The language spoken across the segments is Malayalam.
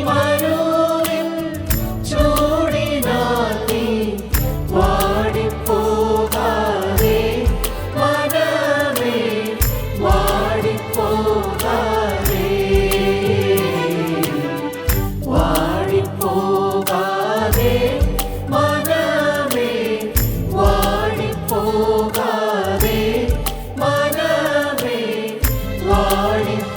മരുവിൻ ചൂടിനാൽ നീ വാടിപ്പോകാതെ മനമേ വാടിപ്പോകാതെ വാടിപ്പോകാതെ മനമേ വാടിപ്പോകാതെ മനമേ വാടിപ്പോകാതെ.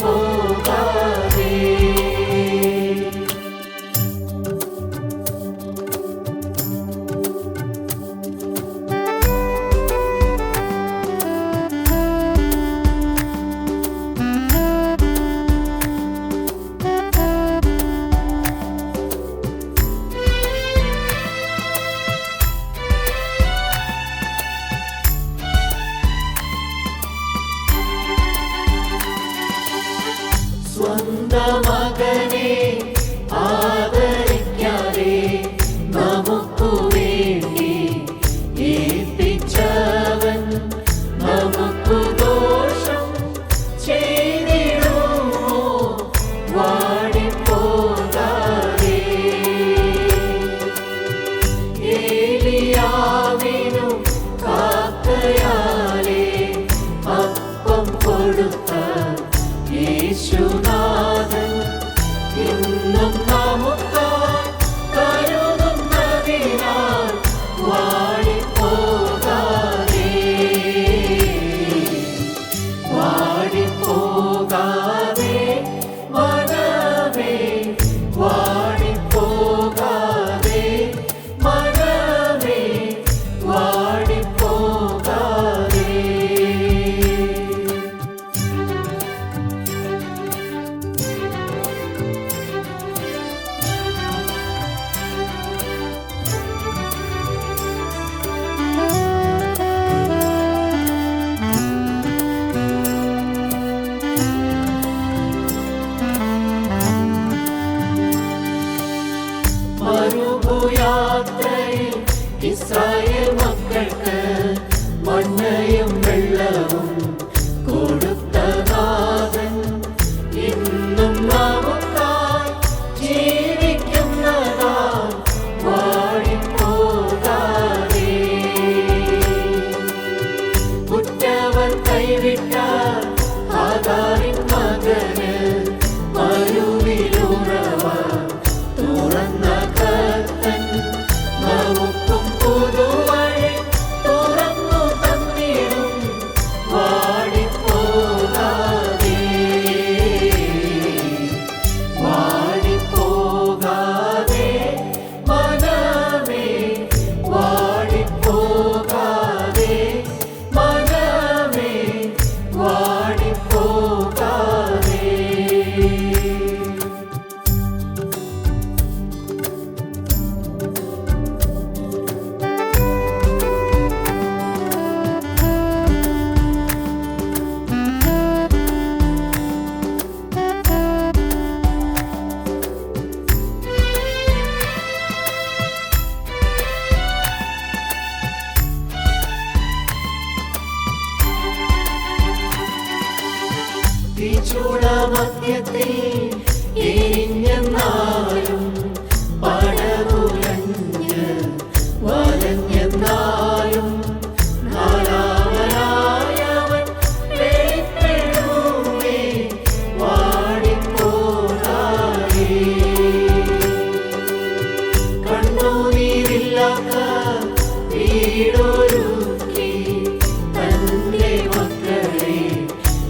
സ്വന്തം മകനെ ആദരിക്കാതെ നമുക്കു വേണ്ടി ഏൽപ്പിച്ചവൻ നമുക്കു ദോഷം ചെയ്തിടുമോ വാടിപ്പോകാതെ. ഏലിയാവിനു കാക്കയാലെ അപ്പം കൊടുത്ത യേശുനാഥൻ ഇന്നും നമുക്കായി കരുതുന്നതിനാൽ വാടിപ്പോകാതെ വാടിപ്പോകാതെ മനമേ വാടിപ്പോകാതെ മനമേ വാടിപ്പോകാതെ. മരുഭൂയാത്രയിൽ ഇസ്രായേൽ മക്കൾക്ക് മണ്ണയും വെള്ളവും കൊടുത്ത നാഥൻ ഇന്നും നമുക്കായി ജീവിക്കുന്നതാൽ വാടിപ്പോകാതെ. ഉറ്റവർ കൈവിട്ട ഹാഗാറിൻ മകന് മരുവിലുറവ തുറന്ന കർത്തൻ നമുക്കും പുതുവഴി തുറന്നു തന്നിടും വാടിപ്പോകാതെ വാടിപ്പോകാതെ മനമേ വാടിപ്പോകാതെ മനമേ വാടിപ്പോകാതെ. തീച്ചൂളമധ്യത്തിൽ എരിഞ്ഞെന്നാലും പടകുലഞ്ഞ് വലഞ്ഞെന്നാലും നാലാമനായവൻ വെളിപ്പെടുമേ വാടിപ്പോകാതെ. കണ്ണുനീരില്ലാത്ത വീടൊരുക്കി തന്റെ മക്കളെ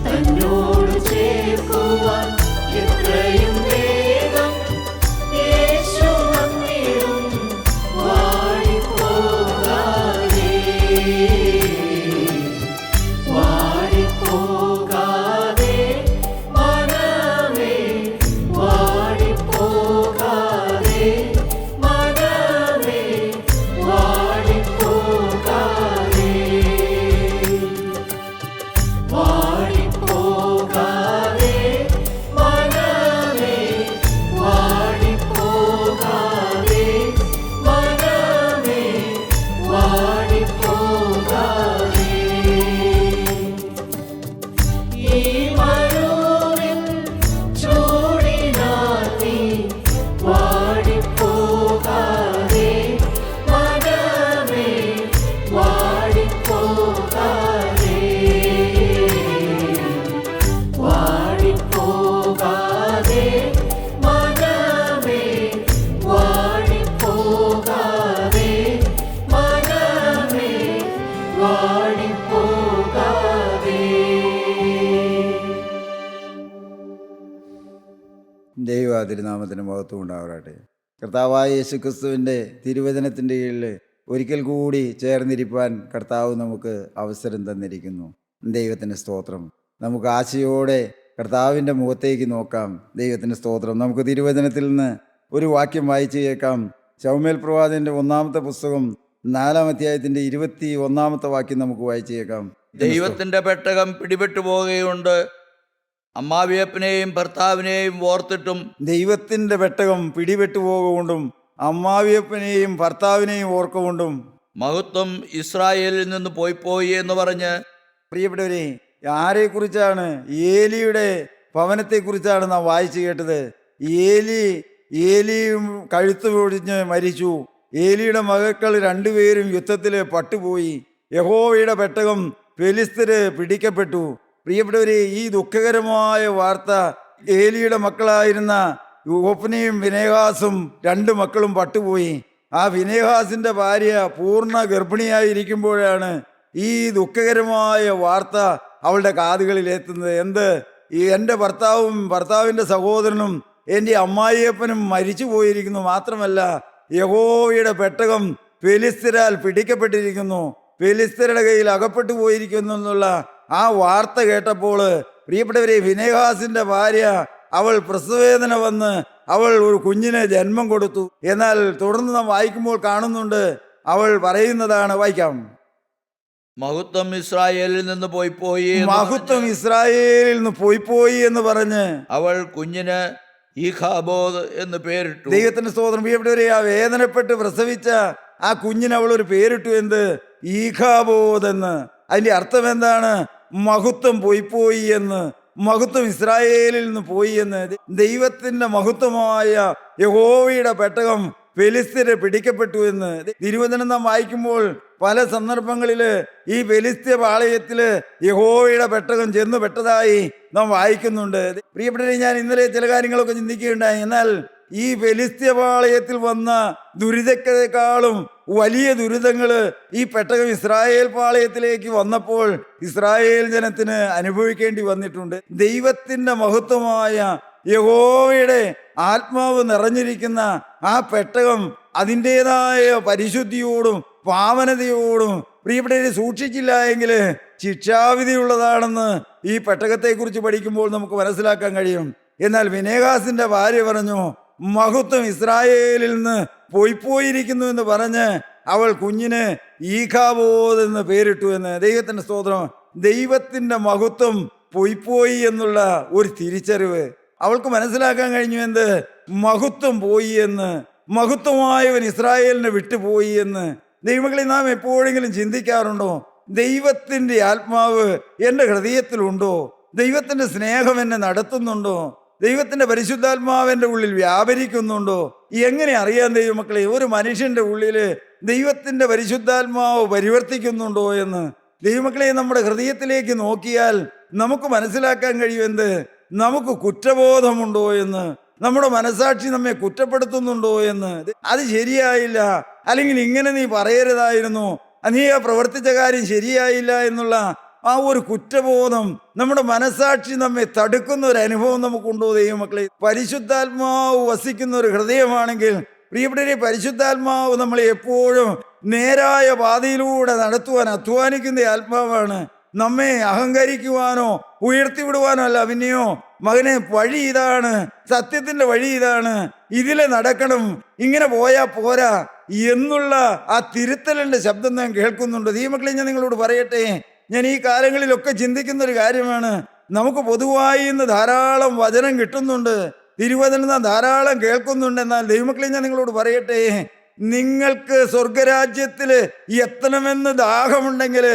തന്നോട് ചേർക്കുവാൻ എത്രയും വേഗം യേശു വന്നിടും വാടിപ്പോകാതെ വാടിപ്പോകാതെ മനമേ വാടിപ്പോകാതെ മനമേ വാടിപ്പോകാതെ. തിരുനാമത്തിന് മഹത്വം ഉണ്ടാവട്ടെ. കർത്താവായ യേശുക്രിസ്തുവിൻ്റെ തിരുവചനത്തിൻ്റെ കീഴിൽ ഒരിക്കൽ കൂടി ചേർന്നിരിപ്പാൻ കർത്താവ് നമുക്ക് അവസരം തന്നിരിക്കുന്നു. ദൈവത്തിന് സ്തോത്രം. നമുക്ക് ആശയോടെ കർത്താവിൻ്റെ മുഖത്തേക്ക് നോക്കാം. ദൈവത്തിന് സ്തോത്രം. നമുക്ക് തിരുവചനത്തിൽ നിന്ന് ഒരു വാക്യം വായിച്ചു കേൾക്കാം. ശമൂവേൽ പ്രവാചകന്റെ 1-ാമത്തെ പുസ്തകം 4-ാം അധ്യായത്തിൻ്റെ 21-ാമത്തെ വാക്യം നമുക്ക് വായിച്ചു കേൾക്കാം. ദൈവത്തിന്റെ പെട്ടകം പിടിപെട്ടു പോവുകയുണ്ട്, അമ്മാവിയപ്പനെയും ഭർത്താവിനെയും ഓർത്തിട്ടും. ദൈവത്തിൻ്റെ പെട്ടകം പിടിപെട്ടു പോകുകൊണ്ടും അമ്മാവിയപ്പനെയും ഭർത്താവിനെയും ഓർക്കൊണ്ടും മഹത്വം ഇസ്രായേലിൽ നിന്ന് പോയി എന്ന് പറഞ്ഞ്. പ്രിയപ്പെട്ടവരെ, ആരെക്കുറിച്ചാണ്? ഏലിയുടെ ഭവനത്തെക്കുറിച്ചാണ് നാം വായിച്ചു കേട്ടത്. ഏലിയും കഴുത്ത് പൊടിഞ്ഞ് മരിച്ചു. ഏലിയുടെ മക്കൾ 2 പേരും യുദ്ധത്തിൽ പട്ടുപോയി. യഹോവയുടെ പെട്ടകം ഫെലിസ്ത്യര് പിടിക്കപ്പെട്ടു. പ്രിയപ്പെട്ടവരെ, ഈ ദുഃഖകരമായ വാർത്ത ഏലിയുടെ മക്കളായിരുന്ന ഹോഫ്നിയും ഫിനെഹാസും 2 മക്കളും പട്ടുപോയി. ആ ഫിനെഹാസിന്റെ ഭാര്യ പൂർണ്ണ ഗർഭിണിയായിരിക്കുമ്പോഴാണ് ഈ ദുഃഖകരമായ വാർത്ത അവളുടെ കാതുകളിൽ എത്തുന്നത്. എൻ്റെ ഭർത്താവിൻ്റെ സഹോദരനും എൻ്റെ അമ്മായിയപ്പനും മരിച്ചു പോയിരിക്കുന്നു. മാത്രമല്ല, യഹോവയുടെ പെട്ടകം ഫെലിസ്ത്യരാൽ പിടിക്കപ്പെട്ടിരിക്കുന്നു, ഫെലിസ്ത്യരുടെ കയ്യിൽ അകപ്പെട്ടു പോയിരിക്കുന്നു എന്നുള്ള ആ വാർത്ത കേട്ടപ്പോൾ പ്രിയപ്പെട്ടവരെ, ഫിനെഹാസിന്റെ ഭാര്യ അവൾ പ്രസവവേദന വന്ന് അവൾ ഒരു കുഞ്ഞിന് ജന്മം കൊടുത്തു. എന്നാൽ തുടർന്ന് നാം വായിക്കുമ്പോൾ കാണുന്നുണ്ട്, അവൾ പറയുന്നതാണ്, വായിക്കാം. മഹത്വം ഇസ്രായേലിൽ നിന്ന് പോയി മഹത്വം ഇസ്രായേലിൽ നിന്ന് പോയി എന്ന് പറഞ്ഞ് അവൾ കുഞ്ഞിന് ഈഖാബോദ് എന്ന് പേരിട്ടു. ദൈവത്തിന്റെ സ്തോത്രം. പ്രിയപ്പെട്ടവരെ, ആ വേദനപ്പെട്ട് പ്രസവിച്ച ആ കുഞ്ഞിന് അവൾ ഒരു പേരിട്ടു. എന്ത്? ഈഖാബോദ് എന്ന്. അതിന്റെ അർത്ഥം എന്താണ്? മഹത്വം പോയി എന്ന്. മഹത്വം ഇസ്രായേലിൽ നിന്ന് പോയി എന്ന്. ദൈവത്തിന്റെ മഹത്വമായ യഹോവയുടെ പെട്ടകം ഫെലിസ്ത്യരെ പിടിക്കപ്പെട്ടു എന്ന് തിരുവചനം നാം വായിക്കുമ്പോൾ പല സന്ദർഭങ്ങളില് ഈ ഫെലിസ്ത്യ പാളയത്തില് യഹോവയുടെ പെട്ടകം ചെന്ന് പെട്ടതായി നാം വായിക്കുന്നുണ്ട്. പ്രിയപ്പെട്ടവരെ, ഞാൻ ഇന്നലെ ചില കാര്യങ്ങളൊക്കെ ചിന്തിക്കുകയുണ്ടായി. എന്നാൽ ഈ ഫെലിസ്ത്യ പാളയത്തിൽ വന്ന ദുരിതത്തെക്കാളും വലിയ ദുരിതങ്ങള് ഈ പെട്ടകം ഇസ്രായേൽ പാളയത്തിലേക്ക് വന്നപ്പോൾ ഇസ്രായേൽ ജനത്തിന് അനുഭവിക്കേണ്ടി വന്നിട്ടുണ്ട്. ദൈവത്തിന്റെ മഹത്വമായ യഹോവയുടെ ആത്മാവ് നിറഞ്ഞിരിക്കുന്ന ആ പെട്ടകം അതിൻ്റെതായ പരിശുദ്ധിയോടും പാവനതയോടും പ്രിയപ്പെട്ടവരെ സൂക്ഷിച്ചില്ല എങ്കിൽ ശിക്ഷാവിധിയുള്ളതാണെന്ന് ഈ പെട്ടകത്തെക്കുറിച്ച് പഠിക്കുമ്പോൾ നമുക്ക് മനസ്സിലാക്കാൻ കഴിയും. എന്നാൽ ഫിനെഹാസിന്റെ ഭാര്യ പറഞ്ഞു, മഹത്വം ഇസ്രായേലിൽ നിന്ന് പോയിരിക്കുന്നു എന്ന് പറഞ്ഞ് അവൾ കുഞ്ഞിന് ഈഖാബോദ് എന്ന് പേരിട്ടു എന്ന്. ദൈവത്തിന്റെ സ്തോത്രം. ദൈവത്തിന്റെ മഹത്വം പോയി എന്നുള്ള ഒരു തിരിച്ചറിവ് അവൾക്ക് മനസ്സിലാക്കാൻ കഴിഞ്ഞു. എന്ത്? മഹത്വം പോയി എന്ന്. മഹത്വമായവൻ ഇസ്രായേലിനെ വിട്ടുപോയി എന്ന്. ദൈവങ്ങളെ, നാം എപ്പോഴെങ്കിലും ചിന്തിക്കാറുണ്ടോ? ദൈവത്തിന്റെ ആത്മാവ് എൻ്റെ ഹൃദയത്തിലുണ്ടോ? ദൈവത്തിന്റെ സ്നേഹം എന്നെ നടത്തുന്നുണ്ടോ? ദൈവത്തിന്റെ പരിശുദ്ധാത്മാവിൻ്റെ ഉള്ളിൽ വ്യാപരിക്കുന്നുണ്ടോ? എങ്ങനെ അറിയാൻ ദൈവമക്കളെ ഒരു മനുഷ്യന്റെ ഉള്ളില് ദൈവത്തിന്റെ പരിശുദ്ധാത്മാവ് പരിവർത്തിക്കുന്നുണ്ടോ എന്ന്? ദൈവമക്കളെ, നമ്മുടെ ഹൃദയത്തിലേക്ക് നോക്കിയാൽ നമുക്ക് മനസ്സിലാക്കാൻ കഴിയുമെന്ത്? നമുക്ക് കുറ്റബോധമുണ്ടോ എന്ന്, നമ്മുടെ മനസാക്ഷി നമ്മെ കുറ്റപ്പെടുത്തുന്നുണ്ടോ എന്ന്. അത് ശരിയായില്ല, അല്ലെങ്കിൽ ഇങ്ങനെ നീ പറയരുതായിരുന്നു, നീ ആ പ്രവർത്തിച്ച കാര്യം ശരിയായില്ല എന്നുള്ള ആ ഒരു കുറ്റബോധം, നമ്മുടെ മനസാക്ഷി നമ്മെ തടുക്കുന്ന ഒരു അനുഭവം നമുക്കുണ്ടോ ദൈവമക്കളെ? പരിശുദ്ധാത്മാവ് വസിക്കുന്ന ഒരു ഹൃദയമാണെങ്കിൽ പ്രിയപ്പെട്ടവരെ, പരിശുദ്ധാത്മാവ് നമ്മളെ എപ്പോഴും നേരായ പാതയിലൂടെ നടത്തുവാൻ അധ്വാനിക്കുന്ന ആത്മാവാണ്. നമ്മെ അഹങ്കരിക്കുവാനോ ഉയർത്തിവിടുവാനോ അല്ല. പിന്നെയോ, മകനെ, വഴി ഇതാണ്, സത്യത്തിന്റെ വഴി ഇതാണ്, ഇതിലെ നടക്കണം, ഇങ്ങനെ പോയാ പോരാ എന്നുള്ള ആ തിരുത്തലിന്റെ ശബ്ദം ഞാൻ കേൾക്കുന്നുണ്ട്. ദൈവമക്കളെ, ഞാൻ നിങ്ങളോട് പറയട്ടെ, ഞാൻ ഈ കാലങ്ങളിലൊക്കെ ചിന്തിക്കുന്ന ഒരു കാര്യമാണ്. നമുക്ക് പൊതുവായി ഇന്ന് ധാരാളം വചനം കിട്ടുന്നുണ്ട്, തിരുവചനം ധാരാളം കേൾക്കുന്നുണ്ട്. എന്നാൽ ദൈവമക്കളെ, ഞാൻ നിങ്ങളോട് പറയട്ടെ, നിങ്ങൾക്ക് സ്വർഗരാജ്യത്തില് എത്തണമെന്ന് ദാഹമുണ്ടെങ്കിൽ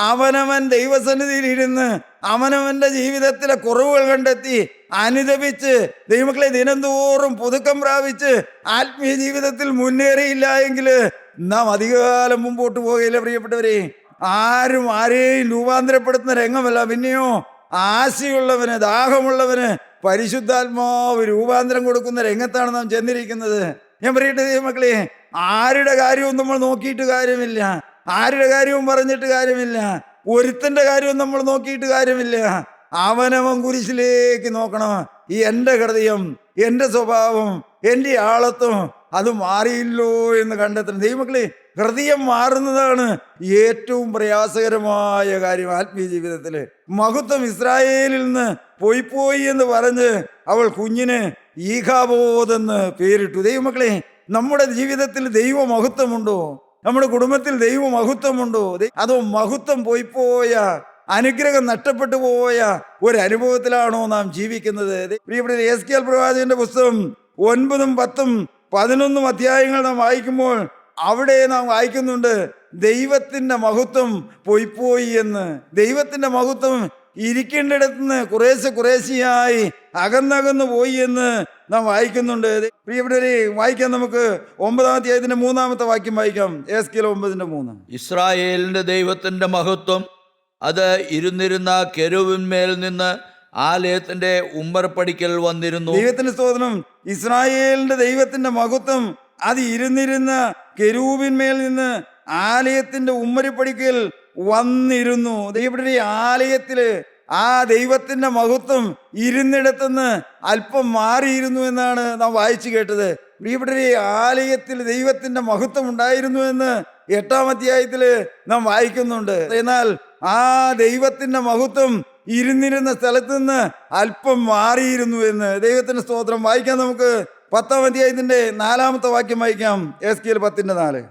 അവനവൻ ദൈവസന്നിധിയിൽ ഇരുന്ന് അവനവന്റെ ജീവിതത്തിലെ കുറവുകൾ കണ്ടെത്തി അനുദപിച്ച് ദൈവമക്കളെ ദിനംതോറും പുതുക്കം പ്രാപിച്ച് ആത്മീയ ജീവിതത്തിൽ മുന്നേറിയില്ല എങ്കിൽ നാം അധികകാലം മുമ്പോട്ട് പോവുകയില്ല. പ്രിയപ്പെട്ടവരെ, ആരെയും രൂപാന്തരപ്പെടുത്തുന്ന രംഗമല്ല. പിന്നെയോ, ആശയുള്ളവന്, ദാഹമുള്ളവന് പരിശുദ്ധാത്മാവ് രൂപാന്തരം കൊടുക്കുന്ന രംഗത്താണ് നാം ചെന്നിരിക്കുന്നത്. ഞാൻ പറയട്ടെ ദൈവമക്കളെ, ആരുടെ കാര്യവും നമ്മൾ നോക്കിയിട്ട് കാര്യമില്ല, ആരുടെ കാര്യവും പറഞ്ഞിട്ട് കാര്യമില്ല, ഒരുത്തന്റെ കാര്യവും നമ്മൾ നോക്കിയിട്ട് കാര്യമില്ല. അവനവൻ കുരിശിലേക്ക് നോക്കണം. ഈ എൻ്റെ ഹൃദയം, എൻ്റെ സ്വഭാവം, എൻ്റെ ആളത്വം അത് മാറിയില്ലോ എന്ന് കണ്ടെത്തണം. ദൈവമക്കളെ, ഹൃദയം മാറുന്നതാണ് ഏറ്റവും പ്രയാസകരമായ കാര്യം ആത്മീയ ജീവിതത്തിൽ. മഹത്വം ഇസ്രായേലിൽ നിന്ന് പോയി എന്ന് പറഞ്ഞ് അവൾ കുഞ്ഞിന് ഈഖാബോധെന്ന് പേരിട്ടു. ദൈവമക്കളെ, നമ്മുടെ ജീവിതത്തിൽ ദൈവമഹത്വമുണ്ടോ? നമ്മുടെ കുടുംബത്തിൽ ദൈവമഹത്വമുണ്ടോ? അതോ മഹത്വം പോയ അനുഗ്രഹം നഷ്ടപ്പെട്ടു പോയ ഒരു അനുഭവത്തിലാണോ നാം ജീവിക്കുന്നത്? പ്രിയപ്പെട്ട യെഹെസ്കേൽ പ്രവാചകന്റെ പുസ്തകം 9, 10, 11 അധ്യായങ്ങൾ നാം വായിക്കുമ്പോൾ അവിടെ നാം വായിക്കുന്നുണ്ട് ദൈവത്തിൻ്റെ മഹത്വം പോയി എന്ന്. ദൈവത്തിൻ്റെ മഹത്വം ഇരിക്കേണ്ടിടത്തുനിന്ന് കുറേശ്ശെയായി അകന്നകന്നു പോയി എന്ന് നാം വായിക്കുന്നുണ്ട്. പ്രിയപ്പെട്ടവരെ, വായിക്കാം. നമുക്ക് 9-ാം അധ്യായത്തിന്റെ 3-ാമത്തെ വാക്യം വായിക്കാം. യെഹെസ്കേൽ 9:3. ഇസ്രായേലിന്റെ ദൈവത്തിന്റെ മഹത്വം അത് ഇരുന്നിരുന്ന കെരൂബിന്മേൽ നിന്ന് ആലയത്തിന്റെ ഉമ്മറപ്പടിക്കൽ വന്നിരുന്നു. ദൈവത്തിന്റെ സ്തോത്രം. ഇസ്രായേലിന്റെ ദൈവത്തിന്റെ മഹത്വം അത് ഇരുന്നിരുന്ന കെരൂബിന്മേൽ നിന്ന് ആലയത്തിന്റെ ഉമ്മരപ്പടിക്കൽ വന്നിരുന്നു. ദൈവത്തിന്റെ ആലയത്തില് ആ ദൈവത്തിന്റെ മഹത്വം ഇരുന്നിടത്തുനിന്ന് അല്പം മാറിയിരുന്നു എന്നാണ് നാം വായിച്ചു കേട്ടത്. പ്രിയപ്പെട്ടവരെ, ആലയത്തിൽ ദൈവത്തിന്റെ മഹത്വം ഉണ്ടായിരുന്നു എന്ന് 8-ാം അധ്യായത്തില് നാം വായിക്കുന്നുണ്ട്. എന്നാൽ ആ ദൈവത്തിന്റെ മഹത്വം ഇരുന്നിരുന്ന സ്ഥലത്ത് നിന്ന് അല്പം മാറിയിരുന്നു എന്ന്. ദൈവത്തിന്റെ സ്തോത്രം. വായിക്കാം. നമുക്ക് 10-ാം അധ്യായത്തിന്റെ 4-ാമത്തെ വാക്യം വായിക്കാം. യെഹെസ്കേൽ 10:4.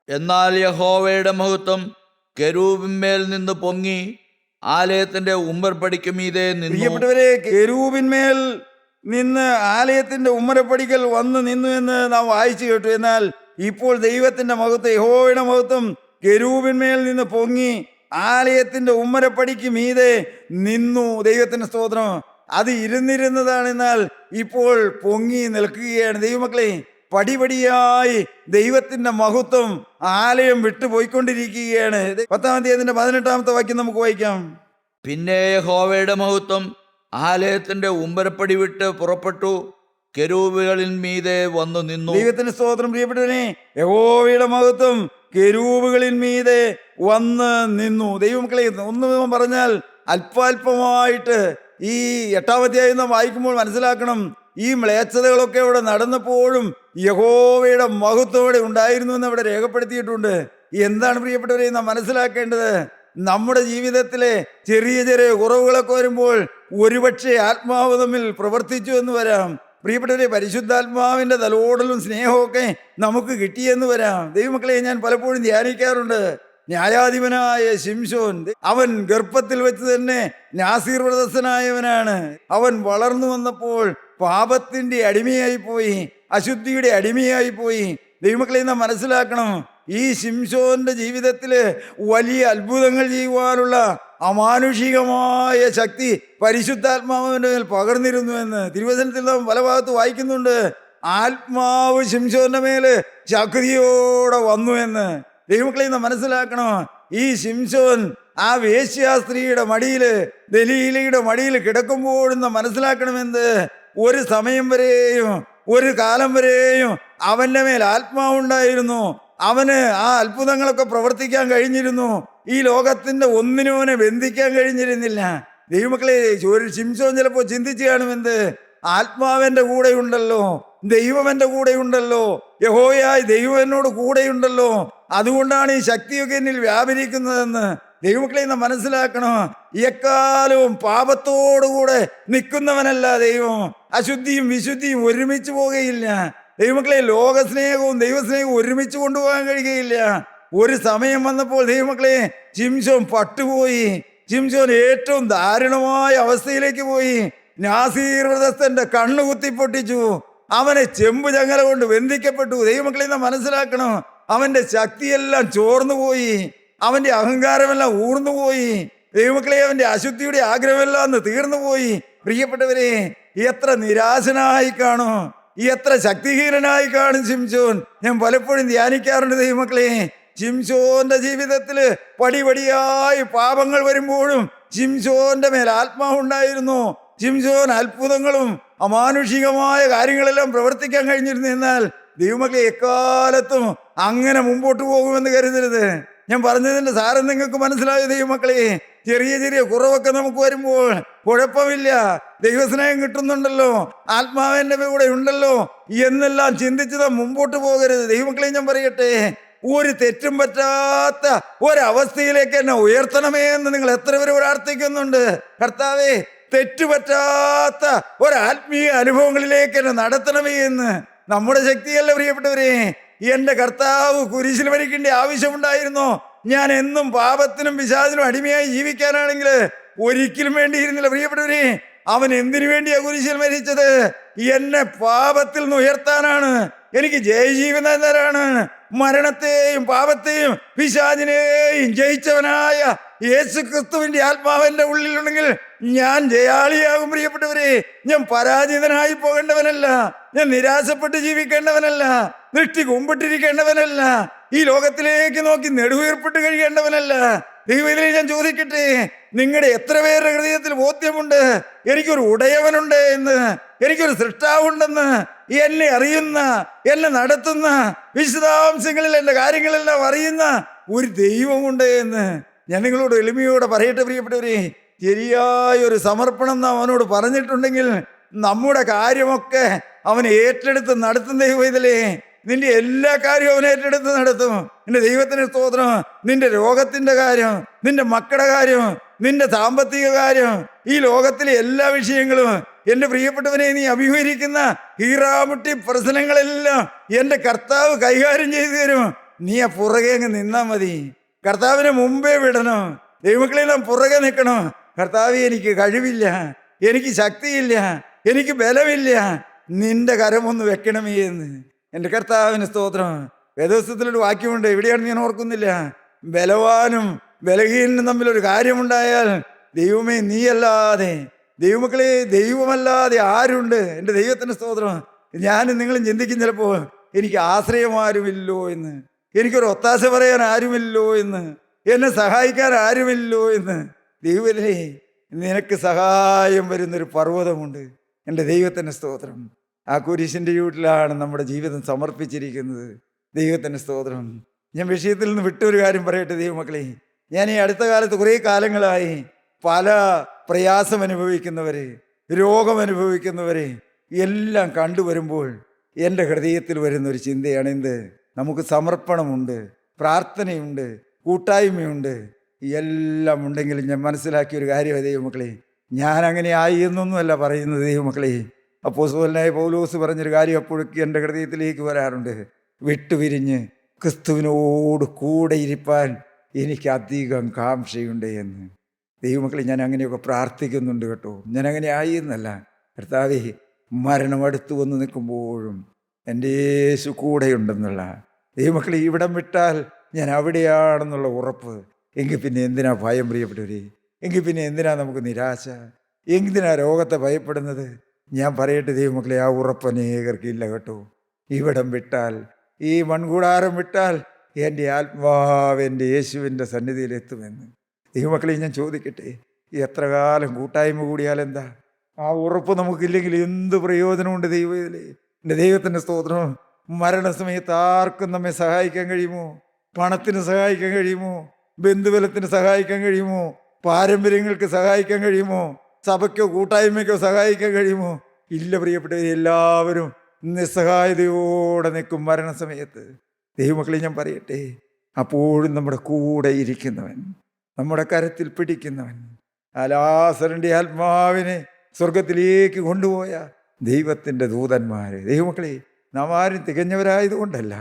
എന്നാൽ യഹോവയുടെ മഹത്വം കെരൂബിന്മേൽ നിന്ന് പൊങ്ങി ആലയത്തിന്റെ ഉമ്മർപ്പടിക്ക് മീതെ നിന്നു. പ്രിയപ്പെട്ടവരെ, കെരൂബിന്മേൽ നിന്ന് ആലയത്തിന്റെ ഉമ്മരപ്പടിക്കൽ വന്നു നിന്നു എന്ന് നാം വായിച്ചു കേട്ടു. എന്നാൽ ഇപ്പോൾ ദൈവത്തിന്റെ മഹത്വം, യഹോവയുടെ മഹത്വം കെരൂബിന്മേൽ നിന്ന് പൊങ്ങി ആലയത്തിന്റെ ഉമ്മരപ്പടിക്ക് മീതെ നിന്നു. ദൈവത്തിന്റെ സ്തോത്രം. അത് ഇരുന്നിരുന്നതാണ്, എന്നാൽ ഇപ്പോൾ പൊങ്ങി നിൽക്കുകയാണ്. ദൈവമക്കളെ, പടിപടിയായി ദൈവത്തിന്റെ മഹത്വം ആലയം വിട്ടുപോയിക്കൊണ്ടിരിക്കുകയാണ്. 10-ാം അധ്യായത്തിന്റെ 18-ാമത്തെ വാക്യം നമുക്ക് വായിക്കാം. പിന്നെ യഹോവയുടെ മഹത്വം ആലയത്തിന്റെ ഉമ്മരപ്പടി വിട്ട് പുറപ്പെട്ടു കെരൂബുകളിൻ മീതെ വന്നു നിന്നു. ദൈവത്തിന്റെ സ്തോത്രം. പ്രിയപ്പെട്ടവനെ, യഹോവയുടെ മഹത്വം കെരൂബുകളിൻ മീതെ വന്ന് നിന്നു. ദൈവമക്കളെ, ഒന്ന് പറഞ്ഞാൽ അല്പാൽപമായിട്ട് ഈ 8-ാം അധ്യായം നാം വായിക്കുമ്പോൾ മനസ്സിലാക്കണം, ഈ മ്ലേച്ഛതകളൊക്കെ ഇവിടെ നടന്നപ്പോഴും യഹോവയുടെ മഹത്വം ഇവിടെ ഉണ്ടായിരുന്നു എന്ന് അവിടെ രേഖപ്പെടുത്തിയിട്ടുണ്ട്. എന്താണ് പ്രിയപ്പെട്ടവരെ നാം മനസ്സിലാക്കേണ്ടത്? നമ്മുടെ ജീവിതത്തിലെ ചെറിയ കുറവുകളൊക്കെ വരുമ്പോൾ ഒരുപക്ഷെ ആത്മാവ് തമ്മിൽ പ്രവർത്തിച്ചു എന്ന് വരാം. പ്രിയപ്പെട്ടവരെ, പരിശുദ്ധാത്മാവിന്റെ തലോടലും സ്നേഹമൊക്കെ നമുക്ക് കിട്ടിയെന്ന് വരാം. ദൈവമക്കളെ, ഞാൻ പലപ്പോഴും ധ്യാനിക്കാറുണ്ട്. ന്യായാധിപനായ ശിംശോൻ, അവൻ ഗർഭത്തിൽ വെച്ച് തന്നെ നാസീർ വ്രതസ്ഥനായവനാണ്. അവൻ വളർന്നു വന്നപ്പോൾ പാപത്തിന്റെ അടിമയായി പോയി, അശുദ്ധിയുടെ അടിമയായി പോയി. ദൈവമക്കളെ, നാം മനസ്സിലാക്കണം, ഈ ശിംശോന്റെ ജീവിതത്തില് വലിയ അത്ഭുതങ്ങൾ ചെയ്യുവാനുള്ള അമാനുഷികമായ ശക്തി പരിശുദ്ധാത്മാവിന്റെ മേൽ പകർന്നിരുന്നു എന്ന് തിരുവചനത്തിൽ നാം പല ഭാഗത്ത് വായിക്കുന്നുണ്ട്. ആത്മാവ് ശിംശോന്റെ മേല് ശക്തിയോടെ വന്നു എന്ന്. ദൈവമക്കളെ, നാം മനസ്സിലാക്കണം, ഈ ശിംശോൻ ആ വേശ്യാസ്ത്രീയുടെ മടിയില്, ദലീലയുടെ മടിയിൽ കിടക്കുമ്പോഴും നാം മനസ്സിലാക്കണമെന്ന്, ഒരു സമയം വരെയും ഒരു കാലം വരെയും അവന്റെ മേൽ ആത്മാവുണ്ടായിരുന്നു. അവന് ആ അത്ഭുതങ്ങളൊക്കെ പ്രവർത്തിക്കാൻ കഴിഞ്ഞിരുന്നു. ഈ ലോകത്തിന്റെ ഒന്നിനും അവനെ ബന്ധിക്കാൻ കഴിഞ്ഞിരുന്നില്ല. ദൈവമക്കളെ, ഒരു ശിംശോൻ ചിലപ്പോൾ ചിന്തിച്ചു കാണുമെന്ത്, ആത്മാവെന്റെ കൂടെയുണ്ടല്ലോ, ദൈവം എൻ്റെ കൂടെയുണ്ടല്ലോ, യഹോവയായ ദൈവം എന്നോട് കൂടെയുണ്ടല്ലോ, അതുകൊണ്ടാണ് ഈ ശക്തിയൊക്കെ എന്നിൽ വ്യാപരിക്കുന്നതെന്ന്. ദൈവമക്കളെ, നാം മനസ്സിലാക്കണം, എക്കാലവും പാപത്തോടുകൂടെ നിൽക്കുന്നവനല്ല ദൈവം. അശുദ്ധിയും വിശുദ്ധിയും ഒരുമിച്ച് പോകുകയില്ല. ദൈവമക്കളെ, ലോകസ്നേഹവും ദൈവസ്നേഹവും ഒരുമിച്ച് കൊണ്ടുപോകാൻ കഴിയുകയില്ല. ഒരു സമയം വന്നപ്പോൾ ദൈവമക്കളെ, ശിംശോൻ പട്ടുപോയി. ശിംശോൻ ഏറ്റവും ദാരുണമായ അവസ്ഥയിലേക്ക് പോയി. നാസീർ വ്രതസ്ഥന്റെ കണ്ണു കുത്തിപ്പൊട്ടിച്ചു. അവനെ ചെമ്പ് ചങ്ങല കൊണ്ട് ബന്ധിക്കപ്പെട്ടു. ദൈവമക്കളെ, നാം മനസ്സിലാക്കണം, അവന്റെ ശക്തിയെല്ലാം ചോർന്നുപോയി, അവന്റെ അഹങ്കാരമെല്ലാം ഊർന്നുപോയി. ദൈവമക്കളെ, അവന്റെ അശുദ്ധിയുടെ ആഗ്രഹമെല്ലാം അന്ന് തീർന്നുപോയി. പ്രിയപ്പെട്ടവരെ, എത്ര നിരാശനായി കാണും, എത്ര ശക്തിഹീനനായി കാണും ശിംശോൻ. ഞാൻ പലപ്പോഴും ധ്യാനിക്കാറുണ്ട് ദൈവമക്കളെ, ശിംശോന്റെ ജീവിതത്തില് പടിപടിയായി പാപങ്ങൾ വരുമ്പോഴും ശിംശോന്റെ മേൽ ആത്മാവുണ്ടായിരുന്നു. ശിംശോൻ അത്ഭുതങ്ങളും അമാനുഷികമായ കാര്യങ്ങളെല്ലാം പ്രവർത്തിക്കാൻ കഴിഞ്ഞിരുന്നു. എന്നാൽ ദൈവമക്കളെ, എക്കാലത്തും അങ്ങനെ മുമ്പോട്ട് പോകുമെന്ന് കരുതരുത്. ഞാൻ പറഞ്ഞതിന്റെ സാരം നിങ്ങൾക്ക് മനസ്സിലായോ ദൈവമക്കളെ? ചെറിയ ചെറിയ കുറവൊക്കെ നമുക്ക് വരുമ്പോൾ കുഴപ്പമില്ല, ദൈവസ്നേഹം കിട്ടുന്നുണ്ടല്ലോ, ആത്മാവിന്റെ കൂടെ ഉണ്ടല്ലോ എന്നെല്ലാം ചിന്തിച്ചത് മുമ്പോട്ട് പോകരുത്. ദൈവമക്കളെ ഞാൻ പറയട്ടെ, ഒരു തെറ്റും പറ്റാത്ത ഒരവസ്ഥയിലേക്ക് എന്നെ ഉയർത്തണമേ എന്ന് നിങ്ങൾ എത്ര പേര് പ്രാർത്ഥിക്കുന്നുണ്ട്? കർത്താവേ, തെറ്റുപറ്റാത്ത ഒരാത്മീയ അനുഭവങ്ങളിലേക്ക് എന്നെ നടത്തണമേ എന്ന്. നമ്മുടെ ശക്തിയല്ല പ്രിയപ്പെട്ടവരെ. എന്റെ കർത്താവ് കുരിശിൽ മരിക്കേണ്ട ആവശ്യമുണ്ടായിരുന്നോ? ഞാൻ എന്നും പാപത്തിനും പിശാചിനും അടിമയായി ജീവിക്കാനാണെങ്കിൽ ഒരിക്കലും വേണ്ടിയിരുന്നില്ല പ്രിയപ്പെട്ടവരെ. അവൻ എന്തിനു വേണ്ടിയാ കുരിശിൽ മരിച്ചത്? എന്നെ പാപത്തിൽ നിന്ന് ഉയർത്താനാണ്, എനിക്ക് ജയജീവനം തരാണ്. മരണത്തെയും പാപത്തെയും പിശാചിനെയും ജയിച്ചവനായ യേശു ക്രിസ്തുവിന്റെ ആത്മാവെന്റെ ഉള്ളിലുണ്ടെങ്കിൽ ഞാൻ ജയാളിയാകും പ്രിയപ്പെട്ടവരെ. ഞാൻ പരാജിതനായി പോകേണ്ടവനല്ല, ഞാൻ നിരാശപ്പെട്ട് ജീവിക്കേണ്ടവനല്ല, ദൃഷ്ടി കുമ്പിട്ടിരിക്കേണ്ടവനല്ല, ഈ ലോകത്തിലേക്ക് നോക്കി നെടുവീർപ്പിട്ട് കഴിയേണ്ടവനല്ല. ദൈവത്തിലെ ഞാൻ ചോദിക്കട്ടെ, നിങ്ങളുടെ എത്ര പേരുടെ ഹൃദയത്തിൽ ബോധ്യമുണ്ട് എനിക്കൊരു ഉടയവനുണ്ട് എന്ന്, എനിക്കൊരു സൃഷ്ടാവുണ്ടെന്ന്, എന്നെ അറിയുന്ന, എന്നെ നടത്തുന്ന, വിശദാംശങ്ങളിൽ എൻ്റെ കാര്യങ്ങളെല്ലാം അറിയുന്ന ഒരു ദൈവമുണ്ട് എന്ന്? ഞാൻ നിങ്ങളോട് എളിമയോടെ പറയട്ടെ പ്രിയപ്പെട്ടവരെ, ശരിയായ ഒരു സമർപ്പണം നാം അവനോട് പറഞ്ഞിട്ടുണ്ടെങ്കിൽ നമ്മുടെ കാര്യമൊക്കെ അവൻ ഏറ്റെടുത്ത് നടത്തും. ദൈവത്തിലെ നിന്റെ എല്ലാ കാര്യവും അവൻ ഏറ്റെടുത്ത് നടത്തും. നിന്റെ ദൈവത്തിന് സ്തോത്രം. നിന്റെ രോഗത്തിന്റെ കാര്യം, നിന്റെ മക്കളുടെ കാര്യം, നിന്റെ സാമ്പത്തിക കാര്യം, ഈ ലോകത്തിലെ എല്ലാ വിഷയങ്ങളും, എന്റെ പ്രിയപ്പെട്ടവനെ നീ അഭിമുഖീകരിക്കുന്ന ഹീറാമുട്ടി പ്രശ്നങ്ങളെല്ലാം എന്റെ കർത്താവ് കൈകാര്യം ചെയ്തു തരും. നീ ആ പുറകെ അങ്ങ് നിന്നാ മതി. കർത്താവിനെ മുമ്പേ വിടണം. ദൈവമക്കളെല്ലാം പുറകെ നിൽക്കണം. കർത്താവ്, എനിക്ക് കഴിവില്ല, എനിക്ക് ശക്തിയില്ല, എനിക്ക് ബലമില്ല, നിന്റെ കരമൊന്ന് വെക്കണമേ എന്ന്. എൻ്റെ കർത്താവിന് സ്തോത്രം. വേദപുസ്തകത്തിലൊരു വാക്യമുണ്ട്, എവിടെയാണെന്ന് ഞാൻ ഓർക്കുന്നില്ല. ബലവാനും ബലഹീനനും തമ്മിലൊരു കാര്യമുണ്ടായാൽ ദൈവമേ നീയല്ലാതെ, ദൈവമക്കളെ ദൈവമല്ലാതെ ആരുണ്ട്? എൻ്റെ ദൈവത്തിന് സ്തോത്രം. ഞാനും നിങ്ങളും ചിന്തിക്കും ചിലപ്പോൾ, എനിക്ക് ആശ്രയം ആരുമില്ലോ എന്ന്, എനിക്കൊരു ഒത്താശ പറയാൻ ആരുമില്ലോ എന്ന്, എന്നെ സഹായിക്കാൻ ആരുമില്ലോ എന്ന്. ദൈവമേ, നിനക്ക് സഹായം വരുന്നൊരു പർവ്വതമുണ്ട്. എൻ്റെ ദൈവത്തിന് സ്തോത്രം. ആ കുരിശിൻ്റെ ചൂട്ടിലാണ് നമ്മുടെ ജീവിതം സമർപ്പിച്ചിരിക്കുന്നത്. ദൈവത്തിന് സ്തോത്രം. ഞാൻ വിഷയത്തിൽ നിന്ന് വിട്ടൊരു കാര്യം പറയട്ടെ ദൈവമക്കളെ. ഞാൻ ഈ അടുത്ത കാലത്ത് കുറേ കാലങ്ങളായി പല പ്രയാസം അനുഭവിക്കുന്നവരെ, രോഗം അനുഭവിക്കുന്നവരെ എല്ലാം കണ്ടുവരുമ്പോൾ എൻ്റെ ഹൃദയത്തിൽ വരുന്നൊരു ചിന്തയാണ്, എന്ത്? നമുക്ക് സമർപ്പണമുണ്ട്, പ്രാർത്ഥനയുണ്ട്, കൂട്ടായ്മയുണ്ട്, എല്ലാം ഉണ്ടെങ്കിലും ഞാൻ മനസ്സിലാക്കിയ ഒരു കാര്യമാണ് ദൈവമക്കളെ, ഞാൻ അങ്ങനെ ആയി എന്നൊന്നുമല്ല പറയുന്നത് ദൈവമക്കളെ. അപ്പോസ്തലനായ പൗലോസ് പറഞ്ഞൊരു കാര്യം അപ്പോഴേക്ക് എൻ്റെ ഹൃദയത്തിലേക്ക് വരാറുണ്ട്. വിട്ടുപിരിഞ്ഞ് ക്രിസ്തുവിനോട് കൂടെ ഇരിപ്പാൻ എനിക്ക് അധികം കാംക്ഷയുണ്ട് എന്ന്. ദൈവമക്കളെ, ഞാൻ അങ്ങനെയൊക്കെ പ്രാർത്ഥിക്കുന്നുണ്ട് കേട്ടോ. ഞാൻ അങ്ങനെ ആയി എന്നല്ല. കർത്താവേ, മരണം അടുത്ത് വന്ന് നിൽക്കുമ്പോഴും എൻ്റെ യേശു കൂടെയുണ്ടെന്നുള്ള ദൈവമക്കളെ, ഇവിടം വിട്ടാൽ ഞാൻ അവിടെയാണെന്നുള്ള ഉറപ്പ്. എങ്കിൽ പിന്നെ എന്തിനാ ഭയം പ്രിയപ്പെട്ടവരെ? എങ്കിൽ പിന്നെ എന്തിനാ നമുക്ക് നിരാശ? എന്തിനാ രോഗത്തെ ഭയപ്പെടുന്നത്? ഞാൻ പറയട്ടെ ദൈവമക്കളെ, ആ ഉറപ്പ് അനേകർക്കില്ല കേട്ടോ. ഇവിടം വിട്ടാൽ, ഈ മൺകൂടാരം വിട്ടാൽ എൻ്റെ ആത്മാവ് എൻ്റെ യേശുവിൻ്റെ സന്നിധിയിലെത്തുമെന്ന്. ദൈവമക്കളെ, ഞാൻ ചോദിക്കട്ടെ, എത്ര കാലം കൂട്ടായ്മ കൂടിയാലെന്താ? ആ ഉറപ്പ് നമുക്കില്ലെങ്കിൽ എന്ത് പ്രയോജനമുണ്ട് ദൈവത്തിലെ? എൻ്റെ ദൈവത്തിൻ്റെ സ്തോത്രം. മരണസമയത്ത് ആർക്കും നമ്മെ സഹായിക്കാൻ കഴിയുമോ? പണത്തിന് സഹായിക്കാൻ കഴിയുമോ? ബന്ധുബലത്തിന് സഹായിക്കാൻ കഴിയുമോ? പാരമ്പര്യങ്ങൾക്ക് സഹായിക്കാൻ കഴിയുമോ? സഭയ്ക്കോ കൂട്ടായ്മയ്ക്കോ സഹായിക്കാൻ കഴിയുമോ? ഇല്ല പ്രിയപ്പെട്ടവർ. എല്ലാവരും നിസ്സഹായതയോടെ നിൽക്കും മരണസമയത്ത്. ദൈവമക്കളെ, ഞാൻ പറയട്ടെ, അപ്പോഴും നമ്മുടെ കൂടെ ഇരിക്കുന്നവൻ, നമ്മുടെ കരത്തിൽ പിടിക്കുന്നവൻ, ആ ലാസറിൻ്റെ ആത്മാവിനെ സ്വർഗത്തിലേക്ക് കൊണ്ടുപോയ ദൈവത്തിൻ്റെ ദൂതന്മാർ. ദൈവമക്കളെ, നാം ആരും തികഞ്ഞവരായതുകൊണ്ടല്ല,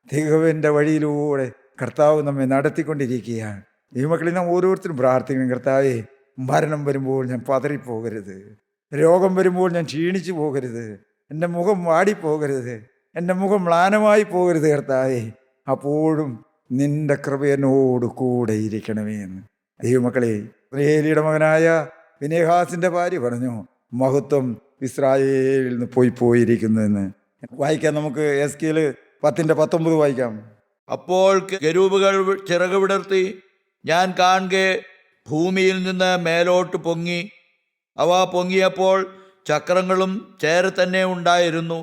തികവിൻ്റെ വഴിയിലൂടെ കർത്താവ് നമ്മെ നടത്തിക്കൊണ്ടിരിക്കുകയാണ്. ദൈവമക്കളെ, നാം ഓരോരുത്തരും പ്രാർത്ഥിക്കണം, കർത്താവേ, മരണം വരുമ്പോൾ ഞാൻ പതറിപ്പോകരുത്, രോഗം വരുമ്പോൾ ഞാൻ ക്ഷീണിച്ചു പോകരുത്, എൻ്റെ മുഖം വാടിപ്പോകരുത്, എൻ്റെ മുഖം മ്ലാനമായി പോകരുത് കർത്താവേ. അപ്പോഴും നിൻ്റെ കൃപ എന്നോട് കൂടെ ഇരിക്കണമേ എന്ന്. ദൈവമക്കളെ, ഇസ്രായേലിയുടെ മകനായ ഫിനെഹാസിൻ്റെ ഭാര്യ പറഞ്ഞു, മഹത്വം ഇസ്രായേലിൽ നിന്ന് പോയിരിക്കുന്നു എന്ന്. വായിക്കാം നമുക്ക്. എസ്കേൽ 10:19 വായിക്കാം. അപ്പോൾ കെരൂബുകൾ ചിറക് വിടർത്തി ഞാൻ കാണെ ഭൂമിയിൽ നിന്ന് മേലോട്ട് പൊങ്ങി. അവ പൊങ്ങിയപ്പോൾ ചക്രങ്ങളും ചേര തന്നെ ഉണ്ടായിരുന്നു.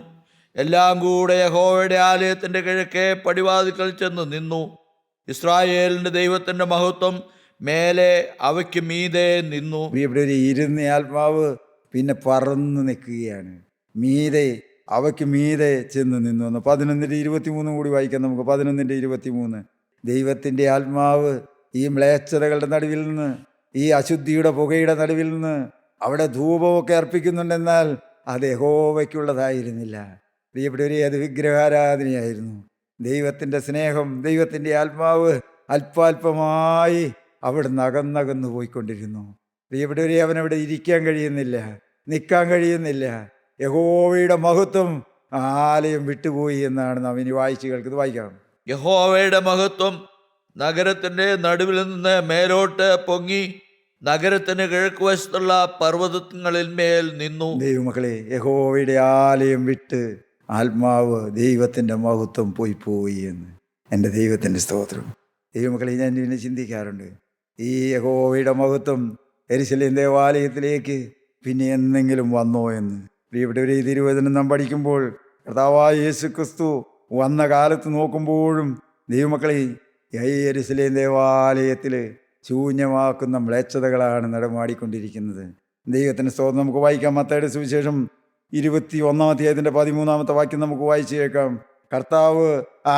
എല്ലാം കൂടെ യഹോവയുടെ ആലയത്തിൻ്റെ കിഴക്കേ പടിവാതിൽക്കൽ ചെന്ന് നിന്നു. ഇസ്രായേലിൻ്റെ ദൈവത്തിൻ്റെ മഹത്വം മേലെ അവയ്ക്ക് മീതെ നിന്നു. പ്രിയപ്പെട്ടവരെ, ഇരുന്ന ആത്മാവ് പിന്നെ പറന്ന് നിൽക്കുകയാണ്. മീതെ, അവയ്ക്ക് മീതെ ചെന്ന് നിന്നു എന്ന് 11:23 കൂടി വായിക്കാം നമുക്ക്. 11:23. ദൈവത്തിൻ്റെ ആത്മാവ് ഈ മ്ലേച്ഛതകളുടെ നടുവിൽ നിന്ന്, ഈ അശുദ്ധിയുടെ പുകയുടെ നടുവിൽ നിന്ന് അവിടെ ധൂപമൊക്കെ അർപ്പിക്കുന്നുണ്ടെന്നാൽ അത് യഹോവയ്ക്കുള്ളതായിരുന്നില്ല. പ്രിയപ്പെട്ടവരെ, അത് വിഗ്രഹാരാധനയായിരുന്നു. ദൈവത്തിൻ്റെ സ്നേഹം, ദൈവത്തിൻ്റെ ആത്മാവ് അല്പാൽപമായി അവിടെ നകന്നകന്നു പോയിക്കൊണ്ടിരുന്നു. പ്രിയപ്പെട്ടവരെ, അവനവിടെ ഇരിക്കാൻ കഴിയുന്നില്ല, നിൽക്കാൻ കഴിയുന്നില്ല. യഹോവയുടെ മഹത്വം ആലയം വിട്ടുപോയി എന്നാണ് നാം ഇനി വായിച്ചു കേൾക്കുന്നത്. വായിക്കാം. യഹോവയുടെ മഹത്വം നഗരത്തിന്റെ നടുവിൽ നിന്ന് മേലോട്ട് പൊങ്ങി നഗരത്തിന് കിഴക്കുവശത്തുള്ള പർവ്വതങ്ങളിൽ മേൽ നിന്നു. ദൈവമക്കളെ, യഹോവയുടെ ആലയം വിട്ട് ആത്മാവ്, ദൈവത്തിൻ്റെ മഹത്വം പോയി എന്ന്. എൻ്റെ ദൈവത്തിൻ്റെ സ്തോത്രം. ദൈവമക്കളെ, ഞാൻ ഇതിനെ ചിന്തിക്കാറുണ്ട്. ഈ യഹോവയുടെ മഹത്വം യെരൂശലേം ദേവാലയത്തിലേക്ക് പിന്നെ എന്തെങ്കിലും വന്നോ എന്ന്. പ്രിയപ്പെട്ടവരെ, ഈ തിരുവചനം നാം പഠിക്കുമ്പോൾ കർത്താവായ യേശുക്രിസ്തു വന്ന കാലത്ത് നോക്കുമ്പോഴും ദൈവമക്കളെ, ഈ യെരൂശലേം ദേവാലയത്തിൽ ശൂന്യമാക്കുന്ന മ്ലേച്ഛതകളാണ് നടമാടിക്കൊണ്ടിരിക്കുന്നത്. ദൈവത്തിൻ്റെ സ്തോത്രം. നമുക്ക് വായിക്കാം. മത്തായിയുടെ സുവിശേഷം 21-ാം അധ്യായത്തിൻ്റെ 13-ാമത്തെ വാക്യം നമുക്ക് വായിച്ചു കേൾക്കാം. കർത്താവ്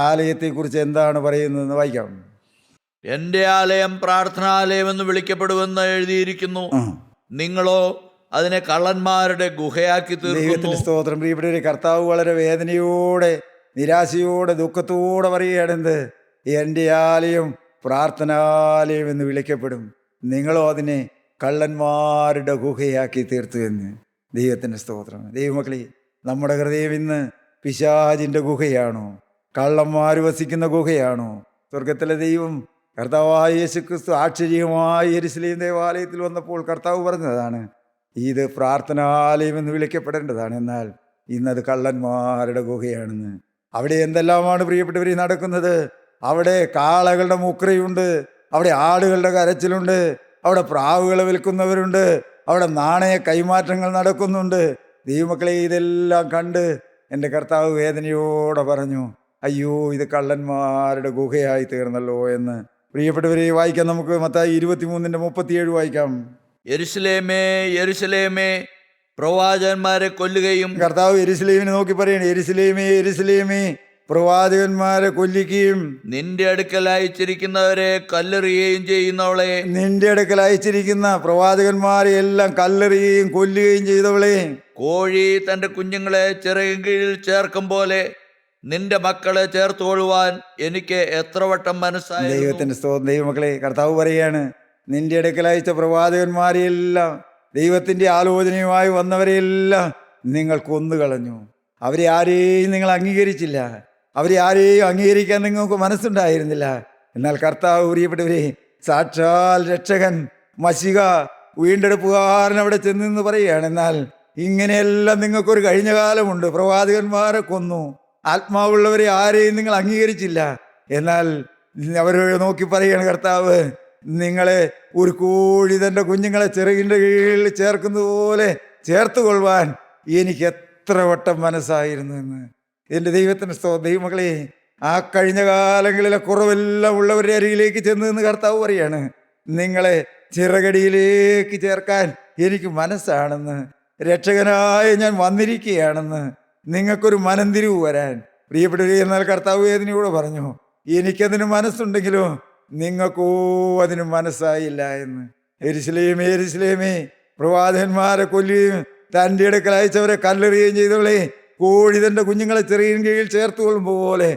ആലയത്തെക്കുറിച്ച് എന്താണ് പറയുന്നതെന്ന് വായിക്കാം. എന്റെ ആലയം പ്രാർത്ഥനാലയം എന്ന് വിളിക്കപ്പെടുമെന്ന് എഴുതിയിരിക്കുന്നു, നിങ്ങളോ അതിനെ കള്ളന്മാരുടെ ഗുഹയാക്കി തീർക്കുന്നു. ദൈവത്തിന്റെ സ്തോത്രം. പ്രിയപ്പെട്ടവരെ, കർത്താവ് വളരെ വേദനയോടെ, നിരാശയോടെ, ദുഃഖത്തോടെ പറയുകയാണെന്ത്? എൻ്റെ ആലയം പ്രാർത്ഥനാലയം എന്ന് വിളിക്കപ്പെടും, നിങ്ങളോ അതിനെ കള്ളന്മാരുടെ ഗുഹയാക്കി തീർത്തു എന്ന്. ദൈവത്തിൻ്റെ സ്തോത്രം. ദൈവമക്കളെ, നമ്മുടെ ഹൃദയം ഇന്ന് പിശാചിൻ്റെ ഗുഹയാണോ? കള്ളന്മാർ വസിക്കുന്ന ഗുഹയാണോ? സ്വർഗത്തിലെ ദൈവം കർത്താവായ യേശുക്രിസ്തു ആശ്ചര്യമായി യെരൂശലേം ദേവാലയത്തിൽ വന്നപ്പോൾ കർത്താവ് പറഞ്ഞതാണ്, ഇത് പ്രാർത്ഥനാലയം എന്ന് വിളിക്കപ്പെടേണ്ടതാണ്, എന്നാൽ ഇന്നത് കള്ളന്മാരുടെ ഗുഹയാണെന്ന്. അവിടെ എന്തെല്ലാമാണ് പ്രിയപ്പെട്ടവരെ നടക്കുന്നത്? അവിടെ കാളകളുടെ മുക്രയുണ്ട്, അവിടെ ആടുകളുടെ കരച്ചിലുണ്ട്, അവിടെ പ്രാവുകളെ വിൽക്കുന്നവരുണ്ട്, അവിടെ നാണയ കൈമാറ്റങ്ങൾ നടക്കുന്നുണ്ട്. ദൈവമക്കളെ, ഇതെല്ലാം കണ്ട് എൻ്റെ കർത്താവ് വേദനയോടെ പറഞ്ഞു, അയ്യോ, ഇത് കള്ളന്മാരുടെ ഗുഹയായി തീർന്നല്ലോ എന്ന്. പ്രിയപ്പെട്ടവരെ, വായിക്കാം നമുക്ക്. മത്തായി 23:37 വായിക്കാം. യെരൂശലേമേ, യെരൂശലേമേ, പ്രവാചകന്മാരെ കൊല്ലുകയും. കർത്താവ് യെരൂശലേമിനെ നോക്കി പറയണേ, യെരൂശലേമേ, യെരൂശലേമേ, പ്രവാചകന്മാരെ കൊല്ലുകയും നിന്റെ അടുക്കൽ അയച്ചിരിക്കുന്നവരെ കല്ലെറിയുകയും ചെയ്യുന്നവളെ. നിന്റെ അടുക്കൽ അയച്ചിരിക്കുന്ന പ്രവാചകന്മാരെ എല്ലാം കല്ലെറിയുകയും കൊല്ലുകയും ചെയ്തവളെ. കോഴി തന്റെ കുഞ്ഞുങ്ങളെ ചിറകിൻ കീഴിൽ ചേർക്കും പോലെ നിന്റെ മക്കളെ ചേർത്തുകൊള്ളുവാൻ എനിക്ക് എത്ര വട്ടം മനസ്സായി. ദൈവത്തിന്റെ സ്തോത്രം. ദൈവമക്കളെ, കർത്താവ് പറയാണ്, നിന്റെ അടുക്കൽ അയച്ച പ്രവാചകന്മാരെയെല്ലാം, ദൈവത്തിന്റെ ആലോചനയുമായി വന്നവരെയെല്ലാം നിങ്ങൾ കൊന്നുകളഞ്ഞു. അവരെ ആരെയും നിങ്ങൾ അംഗീകരിച്ചില്ല, അവരെ ആരെയും അംഗീകരിക്കാൻ നിങ്ങൾക്ക് മനസ്സുണ്ടായിരുന്നില്ല. എന്നാൽ കർത്താവ്, പ്രിയപ്പെട്ടവരെ, സാക്ഷാൽ രക്ഷകൻ മശിഹ വീണ്ടെടുപ്പുകാരൻ അവിടെ ചെന്ന് പറയുകയാണ്, എന്നാൽ ഇങ്ങനെയെല്ലാം നിങ്ങൾക്കൊരു കഴിഞ്ഞ കാലമുണ്ട്. പ്രവാചകന്മാരെ കൊന്നു, ആത്മാവുള്ളവരെ ആരെയും നിങ്ങൾ അംഗീകരിച്ചില്ല. എന്നാൽ അവരെ നോക്കി പറയുകയാണ് കർത്താവ്, നിങ്ങളെ ഒരു കോഴി തൻ്റെ കുഞ്ഞുങ്ങളെ ചിറകിൻ്റെ കീഴിൽ ചേർക്കുന്നത് പോലെ ചേർത്തുകൊള്ളുവാൻ എനിക്ക് എത്ര വട്ടം മനസ്സായിരുന്നു എന്ന്. എൻ്റെ ദൈവത്തിൻ്റെ ദൈവമക്കളെ, ആ കഴിഞ്ഞ കാലങ്ങളിലെ കുറവെല്ലാം ഉള്ളവരുടെ അരികിലേക്ക് ചെന്ന് നിന്ന് കർത്താവ് പറയാണ്, നിങ്ങളെ ചിറകടിയിലേക്ക് ചേർക്കാൻ എനിക്ക് മനസ്സാണെന്ന്, രക്ഷകനായ ഞാൻ വന്നിരിക്കുകയാണെന്ന്, നിങ്ങൾക്കൊരു മനംതിരിവ് വരാൻ. പ്രിയപ്പെട്ടവരെ, എന്നാൽ കർത്താവ് വേദനയോട് പറഞ്ഞു, എനിക്കതിന് മനസ്സുണ്ടെങ്കിലോ നിങ്ങൾക്കോ അതിന് മനസ്സായില്ല എന്ന്. യെരൂശലേമേ, യെരൂശലേമേ, പ്രവാചകന്മാരെ കൊല്ലുകയും തൻ്റെ അടുക്കൽ അയച്ചവരെ കല്ലെറിയുകയും ചെയ്തവളെ, കോഴി തൻ്റെ കുഞ്ഞുങ്ങളെ ചെറിയ കീഴിൽ ചേർത്തുകൊള്ളും പോലെ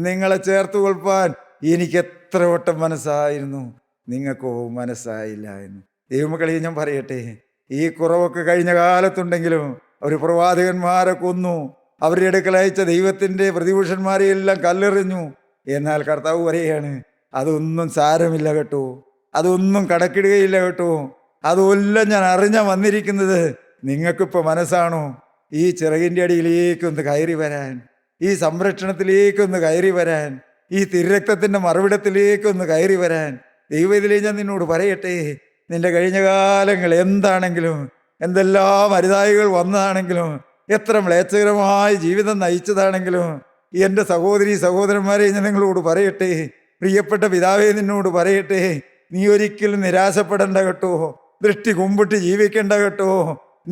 നിങ്ങളെ ചേർത്തുകൊള്ളുവാൻ എനിക്ക് എത്ര വട്ടം മനസ്സായിരുന്നു, നിങ്ങൾക്കോ മനസ്സായില്ല എന്ന്. ദൈവമക്കളെ, ഞാൻ പറയട്ടെ, ഈ കുറവൊക്കെ കഴിഞ്ഞ കാലത്തുണ്ടെങ്കിലും അവർ പ്രവാചകന്മാരെ കൊന്നു, അവരുടെ അടുക്കൽ അയച്ച ദൈവത്തിൻ്റെ പ്രതിപുരുഷന്മാരെയെല്ലാം കല്ലെറിഞ്ഞു. എന്നാൽ കർത്താവ് പറയുകയാണ്, അതൊന്നും സാരമില്ല കേട്ടോ, അതൊന്നും കടക്കിടുകയില്ല കേട്ടോ, അതെല്ലാം ഞാൻ അറിഞ്ഞാ വന്നിരിക്കുന്നത്. നിങ്ങൾക്കിപ്പോൾ മനസ്സാണോ ഈ ചിറകിൻ്റെ അടിയിലേക്കൊന്ന് കയറി വരാൻ, ഈ സംരക്ഷണത്തിലേക്കൊന്ന് കയറി വരാൻ, ഈ തിരുരക്തത്തിൻ്റെ മറുവിടത്തിലേക്കൊന്ന് കയറി വരാൻ? ദൈവത്തിലേ ഞാൻ നിന്നോട് പറയട്ടെ, നിന്റെ കഴിഞ്ഞ കാലങ്ങൾ എന്താണെങ്കിലും, എന്തെല്ലാം അരുതായികൾ വന്നതാണെങ്കിലും, എത്ര മ്ലേച്ഛകരമായ ജീവിതം നയിച്ചതാണെങ്കിലും, എൻ്റെ സഹോദരി സഹോദരന്മാരെ ഞാൻ നിങ്ങളോട് പറയട്ടെ, പ്രിയപ്പെട്ട പിതാവേ നിന്നോട് പറയട്ടെ, നീ ഒരിക്കലും നിരാശപ്പെടേണ്ട കേട്ടോ. ദൃഷ്ടി കുമ്പിട്ട് ജീവിക്കേണ്ട കേട്ടോ.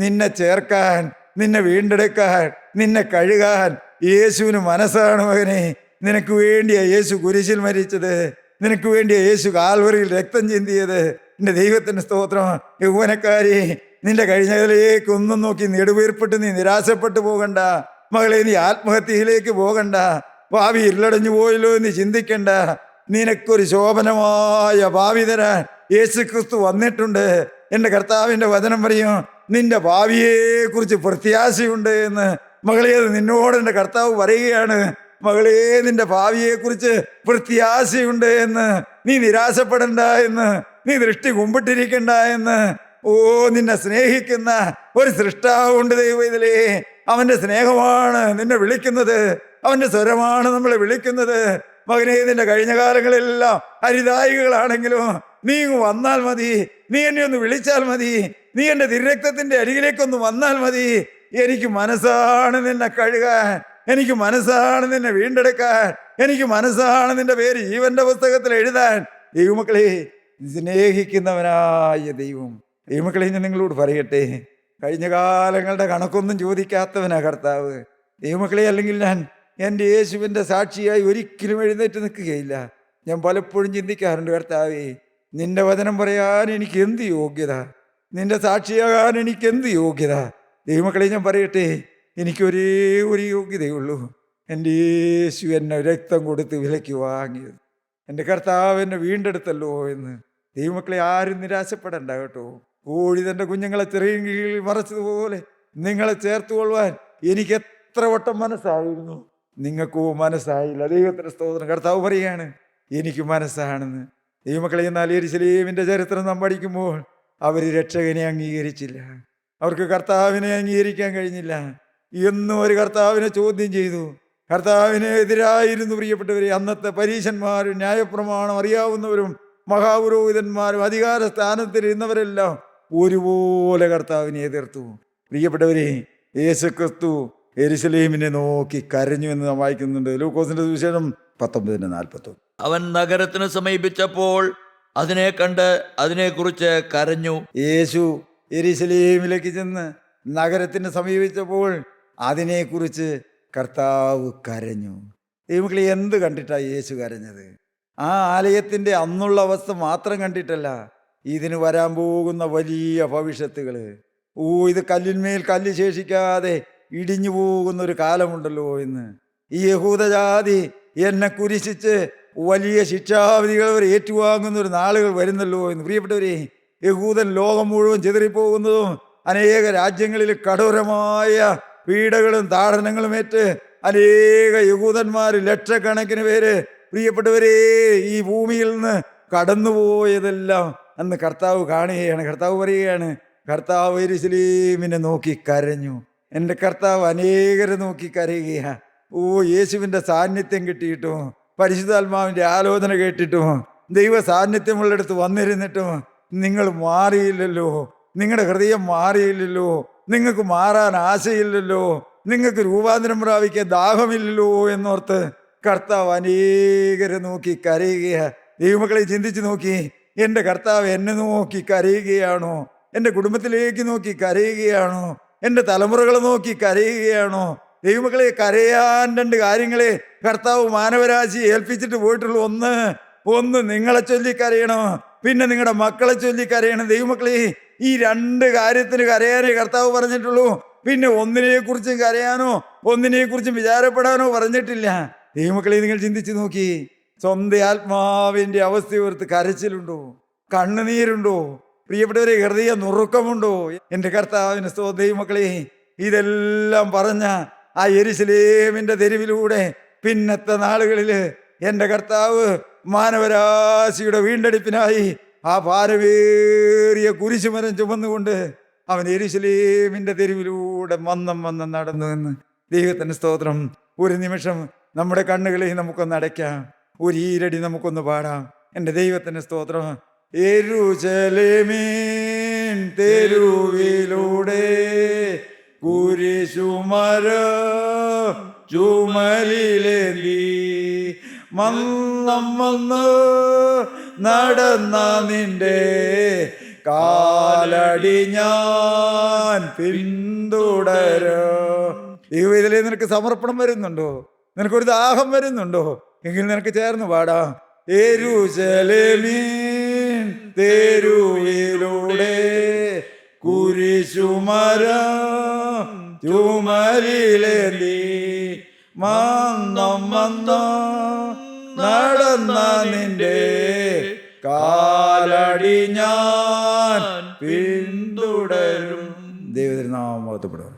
നിന്നെ ചേർക്കാൻ, നിന്നെ വീണ്ടെടുക്കാൻ, നിന്നെ കഴുകാൻ യേശുവിന് മനസ്സാണ് മകനെ. നിനക്ക് വേണ്ടിയാ യേശു കുരിശിൽ മരിച്ചത്. നിനക്ക് വേണ്ടിയാ യേശു കാൽവറിയിൽ രക്തം ചിന്തിയത്. എൻ്റെ ദൈവത്തിന് സ്തോത്രം. യൗവനക്കാരി, നിന്റെ കഴിഞ്ഞതിലേക്ക് ഒന്നും നോക്കി നെടുവീർപ്പിട്ട് നീ നിരാശപ്പെട്ടു പോകണ്ട മകളെ. നീ ആത്മഹത്യയിലേക്ക് പോകണ്ട. ഭാവി ഇരുളടഞ്ഞു പോയല്ലോ എന്ന് ചിന്തിക്കണ്ട. നിനക്കൊരു ശോഭനമായ ഭാവി തരാൻ യേശു ക്രിസ്തു വന്നിട്ടുണ്ട്. എൻ്റെ കർത്താവിൻ്റെ വചനം പറയും, നിന്റെ ഭാവിയെ കുറിച്ച് പ്രത്യാശയുണ്ട് എന്ന്. മകളെ, അത് നിന്നോട് എൻ്റെ കർത്താവ് പറയുകയാണ്. മകളെ, നിന്റെ ഭാവിയെ കുറിച്ച് പ്രത്യാശയുണ്ട് എന്ന്. നീ നിരാശപ്പെടണ്ട എന്ന്. നീ ദൃഷ്ടി കുമ്പിട്ടിരിക്കണ്ട എന്ന്. ഓ, നിന്നെ സ്നേഹിക്കുന്ന ഒരു സൃഷ്ടാവുണ്ട് ദൈവത്തിലേ. അവന്റെ സ്നേഹമാണ് നിന്നെ വിളിക്കുന്നത്. അവന്റെ സ്വരമാണ് നമ്മളെ വിളിക്കുന്നത്. മകനെ, നിന്റെ കഴിഞ്ഞ കാലങ്ങളെല്ലാം ഹരിതായികളാണെങ്കിലും നീ വന്നാൽ മതി. നീ എന്നെ ഒന്ന് വിളിച്ചാൽ മതി. നീ എൻ്റെ തിരുരക്തത്തിന്റെ അരികിലേക്കൊന്ന് വന്നാൽ മതി. എനിക്ക് മനസ്സാണ് നിന്നെ കഴുകാൻ. എനിക്ക് മനസ്സാണ് നിന്നെ വീണ്ടെടുക്കാൻ. എനിക്ക് മനസ്സാണ് നിന്റെ പേര് ജീവന്റെ പുസ്തകത്തിൽ എഴുതാൻ. ദൈവമക്കളെ, സ്നേഹിക്കുന്നവനായ ദൈവം. ദൈവമക്കളെ, ഞാൻ നിങ്ങളോട് പറയട്ടെ, കഴിഞ്ഞ കാലങ്ങളുടെ കണക്കൊന്നും ചോദിക്കാത്തവനാ കർത്താവ്. ദൈവമക്കളെ, അല്ലെങ്കിൽ ഞാൻ എൻ്റെ യേശുവിൻ്റെ സാക്ഷിയായി ഒരിക്കലും എഴുന്നേറ്റ് നിൽക്കുകയില്ല. ഞാൻ പലപ്പോഴും ചിന്തിക്കാറുണ്ട്, കർത്താവേ, നിന്റെ വചനം പറയാൻ എനിക്ക് എന്ത് യോഗ്യത, നിന്റെ സാക്ഷിയാകാൻ എനിക്ക് എന്ത് യോഗ്യത. ദൈവമക്കളെ, ഞാൻ പറയട്ടെ, എനിക്കൊരേ ഒരു യോഗ്യതയുള്ളൂ. എൻ്റെ യേശു എന്നെ രക്തം കൊടുത്ത് വിലയ്ക്ക് വാങ്ങിയത്. എൻ്റെ കർത്താവ് എന്നെ വീണ്ടെടുത്തല്ലോ എന്ന്. ദൈവമക്കളെ, ആരും നിരാശപ്പെടണ്ട കേട്ടോ. കോഴി തൻ്റെ കുഞ്ഞുങ്ങളെ ചെറിയ കീഴിൽ മറച്ചതുപോലെ നിങ്ങളെ ചേർത്തുകൊള്ളുവാൻ എനിക്ക് എത്ര വട്ടം മനസ്സായിരുന്നു. നിങ്ങൾക്കോ മനസ്സായില്ല. ദൈവത്തിന് സ്തോത്രം. കർത്താവ് പറയാണ്, എനിക്ക് മനസ്സാണെന്ന്. ദൈവമക്കളെ, എന്നാൽ യെരൂശലേമിൻ്റെ ചരിത്രം നാം പഠിക്കുമ്പോൾ അവർ രക്ഷകനെ അംഗീകരിച്ചില്ല. അവർക്ക് കർത്താവിനെ അംഗീകരിക്കാൻ കഴിഞ്ഞില്ല. എന്നും ഒരു കർത്താവിനെ ചോദ്യം ചെയ്തു. കർത്താവിന് എതിരായിരുന്നു പ്രിയപ്പെട്ടവരെ. അന്നത്തെ പരീശന്മാരും ന്യായപ്രമാണം അറിയാവുന്നവരും മഹാപുരോഹിതന്മാരും അധികാര സ്ഥാനത്തിരുന്നവരെല്ലാം ഒരുപോലെ കർത്താവിനെ എതിർത്തു. പ്രിയപ്പെട്ടവരെ, യേശുക്രിസ്തു യെരൂശലേമിനെ നോക്കി കരഞ്ഞു എന്ന് നാം വായിക്കുന്നുണ്ട്. ലൂക്കോസിന്റെ സുവിശേഷം 19:41. അവൻ നഗരത്തിന് സമീപിച്ചപ്പോൾ അതിനെ കണ്ട് അതിനെക്കുറിച്ച് കരഞ്ഞു. യേശു യെരൂശലേമിലേക്ക് ചെന്ന് നഗരത്തിന് സമീപിച്ചപ്പോൾ അതിനെക്കുറിച്ച് കർത്താവ് കരഞ്ഞു. ദൈവമക്കളെ, എന്ത് കണ്ടിട്ടാണ് യേശു കരഞ്ഞത്? ആ ആലയത്തിൻ്റെ അന്നുള്ള അവസ്ഥ മാത്രം കണ്ടിട്ടല്ല, ഇതിന് വരാൻ പോകുന്ന വലിയ ഭവിഷ്യത്തുകൾ. ഇത് കല്ലിന്മേൽ കല്ല് ശേഷിക്കാതെ ഇടിഞ്ഞു പോകുന്ന ഒരു കാലമുണ്ടല്ലോ എന്ന്. ഈ യഹൂദജാതി എന്നെ കുരിശിച്ച് വലിയ ശിക്ഷാവിധികൾ അവർ ഏറ്റുവാങ്ങുന്ന ഒരു നാളുകൾ വരുന്നല്ലോ എന്ന്. പ്രിയപ്പെട്ടവരെ, യഹൂദൻ ലോകം മുഴുവൻ ചിതറിപ്പോകുന്നതും അനേക രാജ്യങ്ങളിൽ കഠോരമായ പീഡകളും താടനങ്ങളുമേറ്റ് അനേക യഹൂദന്മാർ ലക്ഷക്കണക്കിന് പേര് പ്രിയപ്പെട്ടവരെ ഈ ഭൂമിയിൽ നിന്ന് കടന്നുപോയതെല്ലാം അന്ന് കർത്താവ് കാണുകയാണ്. കർത്താവ് പറയുകയാണ്, കർത്താവ് യെരൂശലേമിനെ നോക്കി കരഞ്ഞു. എൻ്റെ കർത്താവ് അനേകരെ നോക്കി കരയുകയാണ്. യേശുവിൻ്റെ സാന്നിധ്യം കിട്ടിയിട്ടും പരിശുദ്ധാത്മാവിൻ്റെ ആലോചന കേട്ടിട്ടും ദൈവ സാന്നിധ്യമുള്ളിടത്ത് വന്നിരുന്നിട്ടും നിങ്ങൾ മാറിയില്ലല്ലോ. നിങ്ങളുടെ ഹൃദയം മാറിയില്ലല്ലോ. നിങ്ങൾക്ക് മാറാൻ ആശയില്ലല്ലോ. നിങ്ങൾക്ക് രൂപാന്തരം പ്രാപിക്കാൻ ദാഹമില്ലല്ലോ എന്നോർത്ത് കർത്താവ് അനേകരെ നോക്കി കരയുകയാണ്. ദൈവമക്കളെ, ചിന്തിച്ചു നോക്കി, എൻ്റെ കർത്താവ് എന്നെ നോക്കി കരയുകയാണോ? എൻ്റെ കുടുംബത്തിലേക്ക് നോക്കി കരയുകയാണോ? എൻ്റെ തലമുറകളെ നോക്കി കരയുകയാണോ? ദൈവമക്കളെ, കരയാൻ രണ്ട് കാര്യങ്ങളെ കർത്താവ് മാനവരാശിയെ ഏൽപ്പിച്ചിട്ട് പോയിട്ടുള്ളൂ. ഒന്ന് നിങ്ങളെ ചൊല്ലി കരയണം, പിന്നെ നിങ്ങളുടെ മക്കളെ ചൊല്ലി കരയണം. ദൈവമക്കളെ, ഈ രണ്ട് കാര്യത്തിന് കരയാനേ കർത്താവ് പറഞ്ഞിട്ടുള്ളൂ. പിന്നെ ഒന്നിനെ കുറിച്ചും കരയാനോ ഒന്നിനെ കുറിച്ചും വിചാരപ്പെടാനോ പറഞ്ഞിട്ടില്ല. ദൈവമക്കളെ, നിങ്ങൾ ചിന്തിച്ചു നോക്കി, സ്വന്തം ആത്മാവിൻ്റെ അവസ്ഥയോർത്ത് കരച്ചിലുണ്ടോ? കണ്ണുനീരുണ്ടോ? പ്രിയപ്പെട്ടവരെ, ഹൃദയ നുറുക്കമുണ്ടോ? എൻ്റെ കർത്താവിന് ദൈവമക്കളെ, ഇതെല്ലാം പറഞ്ഞ ആ യെരൂശലേമിൻ്റെ തെരുവിലൂടെ പിന്നത്തെ നാളുകളിൽ എൻ്റെ കർത്താവ് മാനവരാശിയുടെ വീണ്ടെടുപ്പിനായി ആ ഭാരമേറിയ കുരിശുമരം ചുമന്നുകൊണ്ട് അവൻ യെരൂശലേമിൻ്റെ തെരുവിലൂടെ മന്നം നടന്നു എന്ന്. ദൈവത്തിന് സ്തോത്രം. ഒരു നിമിഷം നമ്മുടെ കണ്ണുകളെ നമുക്കൊന്ന് അടയ്ക്കാം, ഒരു ഈരടി നമുക്കൊന്ന് പാടാം. എൻ്റെ ദൈവത്തിന് സ്തോത്രം. യെരൂശലേമിൻ തെരുവിലൂടെ കുരിശുമരം ചുമലിലേന്തി മന്നം വന്ന് നടന്ന നിന്റെ കാലടി ഞാൻ പിന്തുടരും. ദൈവവേദിയിലെ നിനക്ക് സമർപ്പണം വരുന്നുണ്ടോ? നിനക്കൊരു ദാഹം വരുന്നുണ്ടോ? എങ്കിൽ നിനക്ക് ചേർന്ന് പാടാം. യെരൂശലേമിൻ തെരുവിലൂടെ കുരിശുമരം ചുമലിലേന്തി മന്നം മന്നം നടന്ന നിന്റെ കാലടി ഞാൻ പിന്തുടരും. ദൈവത്തിൻ്റെ നാമം മഹത്വപ്പെടും.